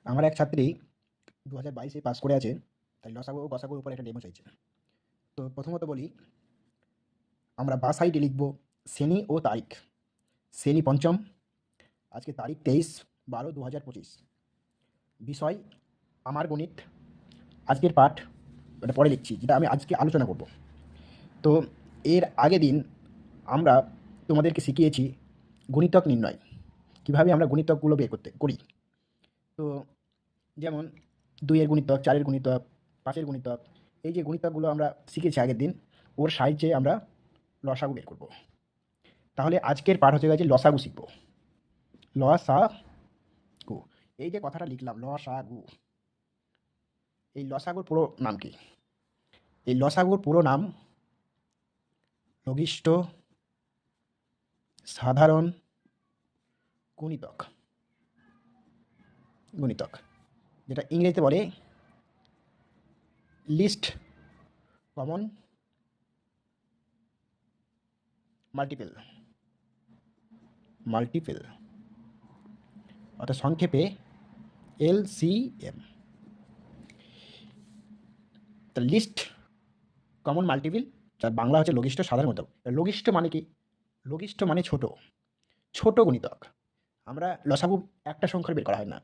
আমার এক ছাত্রী 2022-এ পাস করে আছে, তাই লসাগু ও গসাগুর উপর একটা ডেমো চাইছে। তো প্রথমত বলি, আমরা বা সাইডে লিখব শ্রেণী ও তারিখ। শ্রেণী পঞ্চম, আজকে তারিখ 23/12/2025। বিষয় আমার গণিত। আজকের পাঠ এটা পরে লিখছি, যেটা আমি আজকে আলোচনা করব। তো এর আগের দিন আমরা তোমাদেরকে শিখিয়েছি গুণিতক নির্ণয়, কীভাবে আমরা গুণিতকগুলো বের করি। তো যেমন 2-এর গুণিতক, 4-এর গুণিতক, 5-এর গুণিতক, এই যে গুণিতকগুলো আমরা শিখেছি আগের দিন, ওর সাহায্যে আমরা লসাগু বের করব। তাহলে আজকের পাঠ হচ্ছে গেছে লসাগু শিখব। লসাগু, এই যে কথাটা লিখলাম লসাগু, এই লসাগুর পুরো নাম কি? এই লসাগুর পুরো নাম লঘিষ্ঠ সাধারণ গুণিতক। যেটা ইংরেজিতে বলে লিস্ট কমন মাল্টিপল, অর্থাৎ সংক্ষেপে LCM। তা লিস্ট কমন মাল্টিপল, যার বাংলা হচ্ছে লঘিষ্ঠ সাধারণ গুণিতক। লঘিষ্ঠ মানে কি? লঘিষ্ঠ মানে ছোট গুণিতক। আমরা লসাগু একটা সংখ্যার বের করা হয় না,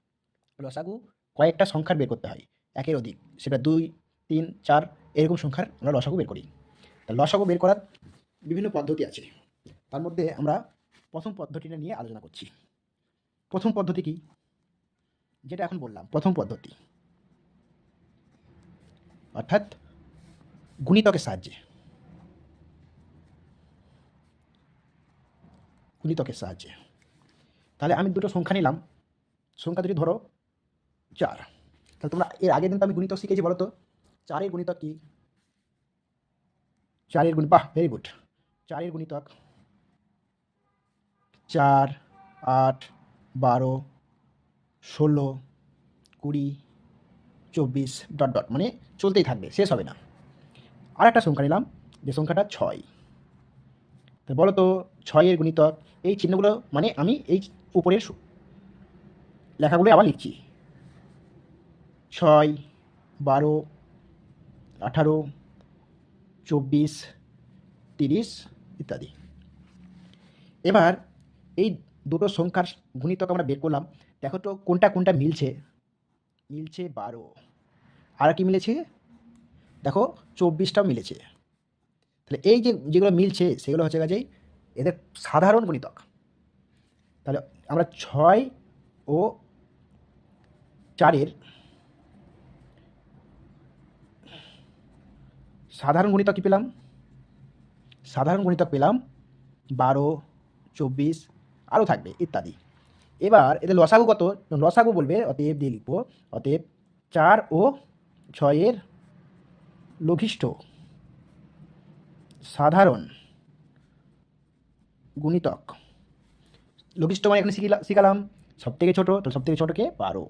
লসাগু কয়েকটা সংখ্যার বের করতে হয়, একের অধিক, সেটা 2, 3, 4 এরকম সংখ্যার আমরা লসাগু বের করি। তা লসাগু বের করার বিভিন্ন পদ্ধতি আছে, তার মধ্যে আমরা প্রথম পদ্ধতিটা নিয়ে আলোচনা করছি। প্রথম পদ্ধতি কি? যেটা এখন বললাম, প্রথম পদ্ধতি, অর্থাৎ গুণিতকের সাহায্যে। তাহলে আমি দুটো সংখ্যা নিলাম, সংখ্যা দুটি ধরো 4। তাহলে তোমরা এর আগের দিন তো আমি গুণিতক শিখেছি, বলো তো 4-এর গুণিতক কি? 4-এর গুণিতক, বাহ, ভেরি গুড। 4-এর গুণিতক 4, 8, 12, 16, 20, 24 ডট ডট, মানে চলতেই থাকবে, শেষ হবে না। আর একটা সংখ্যা নিলাম, যে সংখ্যাটা 6। তো বলো তো 6-এর গুণিতক, এই চিহ্নগুলো মানে আমি এই উপরের লেখাগুলো আবার লিখছি, 6, 12, 18, 24, 30 ইত্যাদি। এবার এই দুটো সংখ্যার গুণিতক আমরা বের করলাম, দেখো তো কোনটা মিলছে। 12। আর কি মিলেছে? দেখো 24টাও মিলেছে। তাহলে এই যেগুলো মিলছে সেগুলো হচ্ছে গেছে এদের সাধারণ গুণিতক। তাহলে আমরা 6 ও 4-এর সাধারণ গুণিতক কী পেলাম? সাধারণ গুণিতক পেলাম 12, 24, আরও থাকবে ইত্যাদি। এবার এদের লসাগু কত? লসাগু বলবে, অতএব দিয়ে লিখব, অতএব 4 ও 6-এর লঘিষ্ঠ সাধারণ গুণিতক। লঘিষ্ঠ মানে এখানে শিখালাম সব থেকে ছোটো, তো সব থেকে ছোটোকে 12,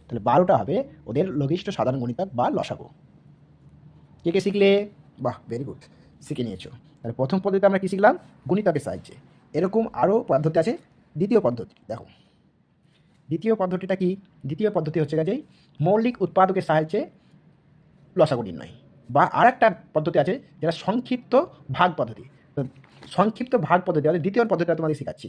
তাহলে 12টা হবে ওদের লঘিষ্ঠ সাধারণ গুণিতক বা লসাগু। কে শিখলে? বাহ, ভেরি গুড, শিখে নিয়েছো। তাহলে প্রথম পদ্ধতিতে আমরা কী শিখলাম? গুণিতকের সাহায্যে। এরকম আরও পদ্ধতি আছে। দ্বিতীয় পদ্ধতি দেখো, দ্বিতীয় পদ্ধতিটা কি? দ্বিতীয় পদ্ধতি হচ্ছে গেছে মৌলিক উৎপাদকের সাহায্যে লসাগু নির্ণয়, বা আর একটা পদ্ধতি আছে যেটা সংক্ষিপ্ত ভাগ পদ্ধতি। তো সংক্ষিপ্ত ভাগ পদ্ধতি, দ্বিতীয় পদ্ধতিটা তোমাদের শেখাচ্ছি।